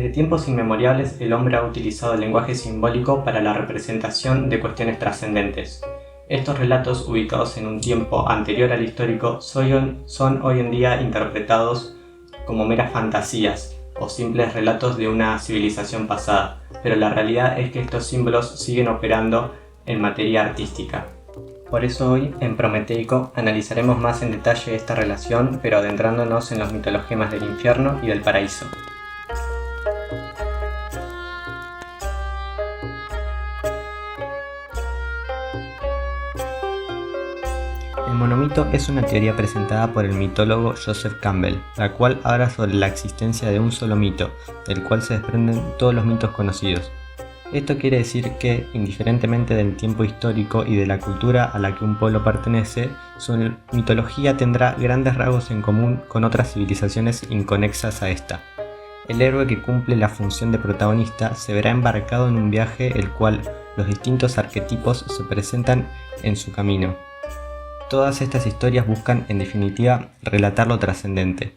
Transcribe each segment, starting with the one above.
Desde tiempos inmemoriales, el hombre ha utilizado el lenguaje simbólico para la representación de cuestiones trascendentes. Estos relatos, ubicados en un tiempo anterior al histórico, son hoy en día interpretados como meras fantasías o simples relatos de una civilización pasada, pero la realidad es que estos símbolos siguen operando en materia artística. Por eso hoy, en Prometeico, analizaremos más en detalle esta relación, pero adentrándonos en los mitologemas del infierno y del paraíso. El monomito es una teoría presentada por el mitólogo Joseph Campbell, la cual habla sobre la existencia de un solo mito, del cual se desprenden todos los mitos conocidos. Esto quiere decir que, indiferentemente del tiempo histórico y de la cultura a la que un pueblo pertenece, su mitología tendrá grandes rasgos en común con otras civilizaciones inconexas a esta. El héroe que cumple la función de protagonista se verá embarcado en un viaje el cual los distintos arquetipos se presentan en su camino. Todas estas historias buscan, en definitiva, relatar lo trascendente.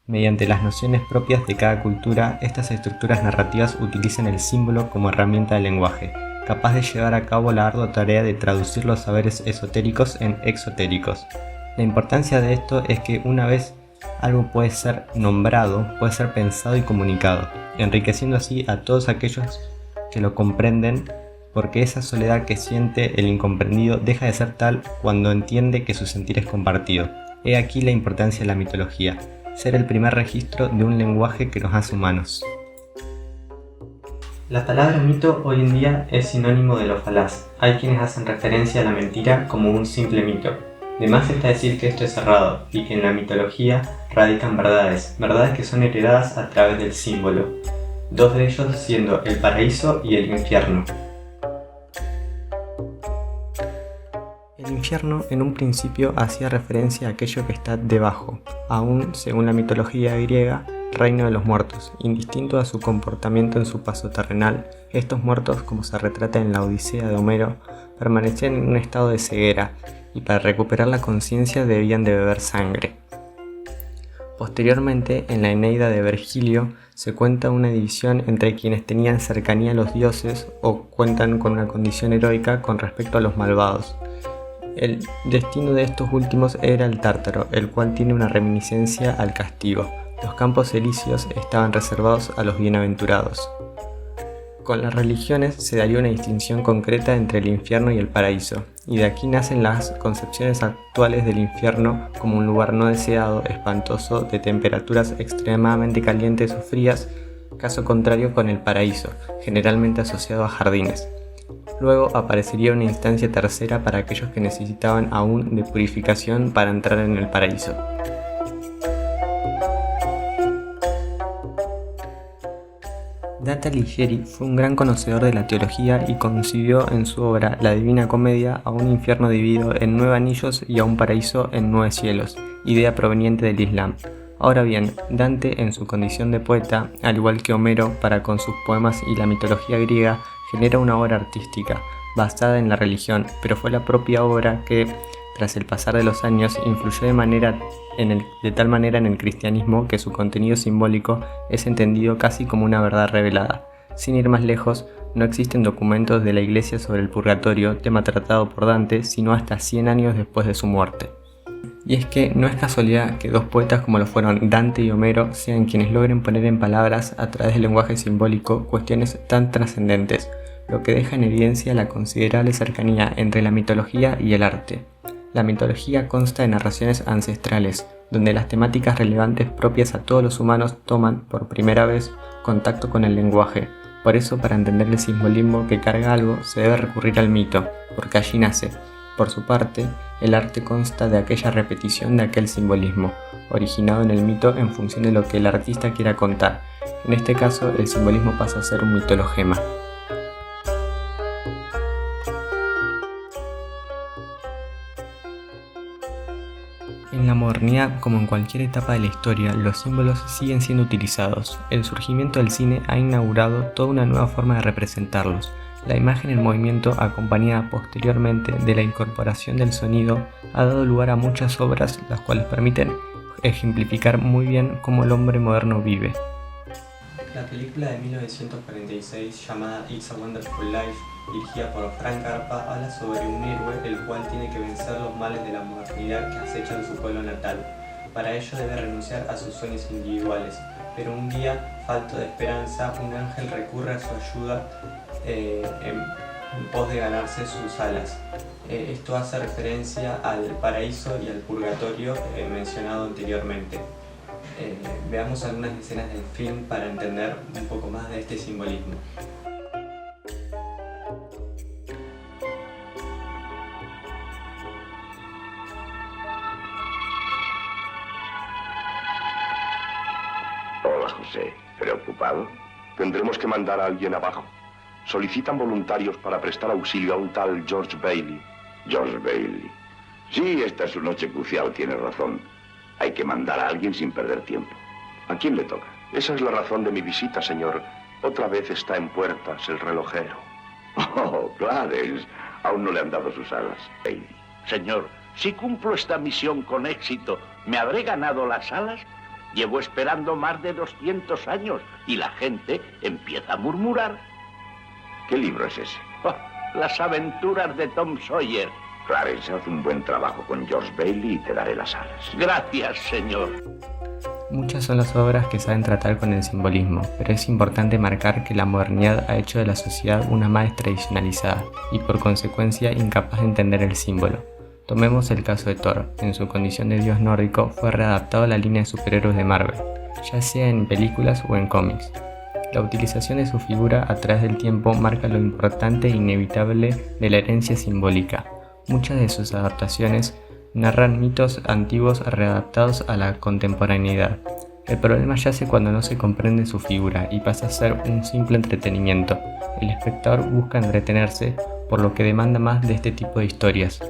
Mediante las nociones propias de cada cultura, estas estructuras narrativas utilizan el símbolo como herramienta de lenguaje, capaz de llevar a cabo la ardua tarea de traducir los saberes esotéricos en exotéricos. La importancia de esto es que una vez algo puede ser nombrado, puede ser pensado y comunicado, enriqueciendo así a todos aquellos que lo comprenden, porque esa soledad que siente el incomprendido deja de ser tal cuando entiende que su sentir es compartido. He aquí la importancia de la mitología, ser el primer registro de un lenguaje que nos hace humanos. La palabra mito hoy en día es sinónimo de lo falaz. Hay quienes hacen referencia a la mentira como un simple mito. De más está decir que esto es errado y que en la mitología radican verdades que son heredadas a través del símbolo, dos de ellos siendo el paraíso y el infierno. El infierno en un principio hacía referencia a aquello que está debajo, aún según la mitología griega, reino de los muertos. Indistinto a su comportamiento en su paso terrenal, estos muertos, como se retrata en la Odisea de Homero, permanecían en un estado de ceguera y para recuperar la conciencia debían de beber sangre. Posteriormente, en la Eneida de Virgilio, se cuenta una división entre quienes tenían cercanía a los dioses o cuentan con una condición heroica con respecto a los malvados. El destino de estos últimos era el Tártaro, el cual tiene una reminiscencia al castigo. Los campos elíseos estaban reservados a los bienaventurados. Con las religiones se daría una distinción concreta entre el infierno y el paraíso, y de aquí nacen las concepciones actuales del infierno como un lugar no deseado, espantoso, de temperaturas extremadamente calientes o frías, caso contrario con el paraíso, generalmente asociado a jardines. Luego aparecería una instancia tercera para aquellos que necesitaban aún de purificación para entrar en el paraíso. Dante Alighieri fue un gran conocedor de la teología y concibió en su obra La Divina Comedia a un infierno dividido en 9 anillos y a un paraíso en 9 cielos, idea proveniente del Islam. Ahora bien, Dante, en su condición de poeta, al igual que Homero para con sus poemas y la mitología griega, genera una obra artística, basada en la religión, pero fue la propia obra que, tras el pasar de los años, influyó de tal manera en el cristianismo que su contenido simbólico es entendido casi como una verdad revelada. Sin ir más lejos, no existen documentos de la Iglesia sobre el purgatorio, tema tratado por Dante, sino hasta 100 años después de su muerte. Y es que no es casualidad que dos poetas como lo fueron Dante y Homero sean quienes logren poner en palabras a través del lenguaje simbólico cuestiones tan trascendentes, lo que deja en evidencia la considerable cercanía entre la mitología y el arte. La mitología consta de narraciones ancestrales, donde las temáticas relevantes propias a todos los humanos toman, por primera vez, contacto con el lenguaje. Por eso, para entender el simbolismo que carga algo, se debe recurrir al mito, porque allí nace. Por su parte, el arte consta de aquella repetición de aquel simbolismo, originado en el mito en función de lo que el artista quiera contar. En este caso, el simbolismo pasa a ser un mitologema. En la modernidad, como en cualquier etapa de la historia, los símbolos siguen siendo utilizados. El surgimiento del cine ha inaugurado toda una nueva forma de representarlos. La imagen en movimiento, acompañada posteriormente de la incorporación del sonido, ha dado lugar a muchas obras las cuales permiten ejemplificar muy bien cómo el hombre moderno vive. La película de 1946 llamada It's a Wonderful Life, dirigida por Frank Zappa, habla sobre un héroe el cual tiene que vencer los males de la modernidad que acechan su pueblo natal. Para ello debe renunciar a sus sueños individuales, pero un día, falto de esperanza, un ángel recurre a su ayuda en pos de ganarse sus alas. Esto hace referencia al paraíso y al purgatorio mencionado anteriormente. Veamos algunas escenas del film para entender un poco más de este simbolismo. Hola, José. ¿Preocupado? Tendremos que mandar a alguien abajo. Solicitan voluntarios para prestar auxilio a un tal George Bailey. George Bailey. Sí, esta es su noche crucial, tiene razón. Hay que mandar a alguien sin perder tiempo. ¿A quién le toca? Esa es la razón de mi visita, señor. Otra vez está en puertas el relojero. Oh, Clarence. Aún no le han dado sus alas. Bailey. Señor, si cumplo esta misión con éxito, ¿me habré ganado las alas? Llevo esperando más de 200 años y la gente empieza a murmurar. ¿Qué libro es ese? Oh, las aventuras de Tom Sawyer. Clarence, haz un buen trabajo con George Bailey y te daré las alas. Gracias, señor. Muchas son las obras que saben tratar con el simbolismo, pero es importante marcar que la modernidad ha hecho de la sociedad una más tradicionalizada y por consecuencia incapaz de entender el símbolo. Tomemos el caso de Thor. En su condición de dios nórdico fue readaptado a la línea de superhéroes de Marvel, ya sea en películas o en cómics. La utilización de su figura a través del tiempo marca lo importante e inevitable de la herencia simbólica. Muchas de sus adaptaciones narran mitos antiguos readaptados a la contemporaneidad. El problema yace cuando no se comprende su figura y pasa a ser un simple entretenimiento. El espectador busca entretenerse, por lo que demanda más de este tipo de historias,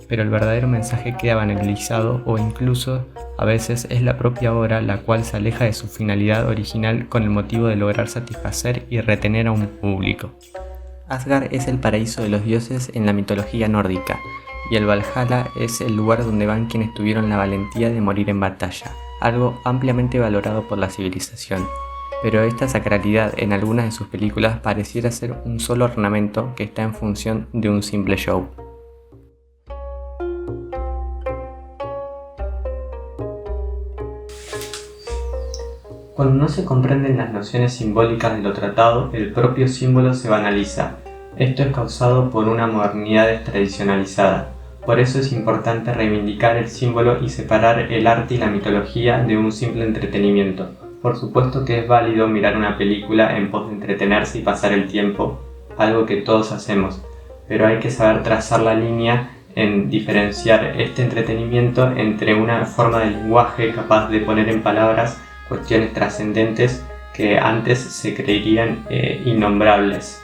pero el verdadero mensaje queda banalizado o incluso a veces es la propia obra la cual se aleja de su finalidad original con el motivo de lograr satisfacer y retener a un público. Asgard es el paraíso de los dioses en la mitología nórdica, y el Valhalla es el lugar donde van quienes tuvieron la valentía de morir en batalla, algo ampliamente valorado por la civilización. Pero esta sacralidad en algunas de sus películas pareciera ser un solo ornamento que está en función de un simple show. Cuando no se comprenden las nociones simbólicas de lo tratado, el propio símbolo se banaliza. Esto es causado por una modernidad destradicionalizada. Por eso es importante reivindicar el símbolo y separar el arte y la mitología de un simple entretenimiento. Por supuesto que es válido mirar una película en pos de entretenerse y pasar el tiempo, algo que todos hacemos, pero hay que saber trazar la línea en diferenciar este entretenimiento entre una forma de lenguaje capaz de poner en palabras cuestiones trascendentes que antes se creerían innombrables.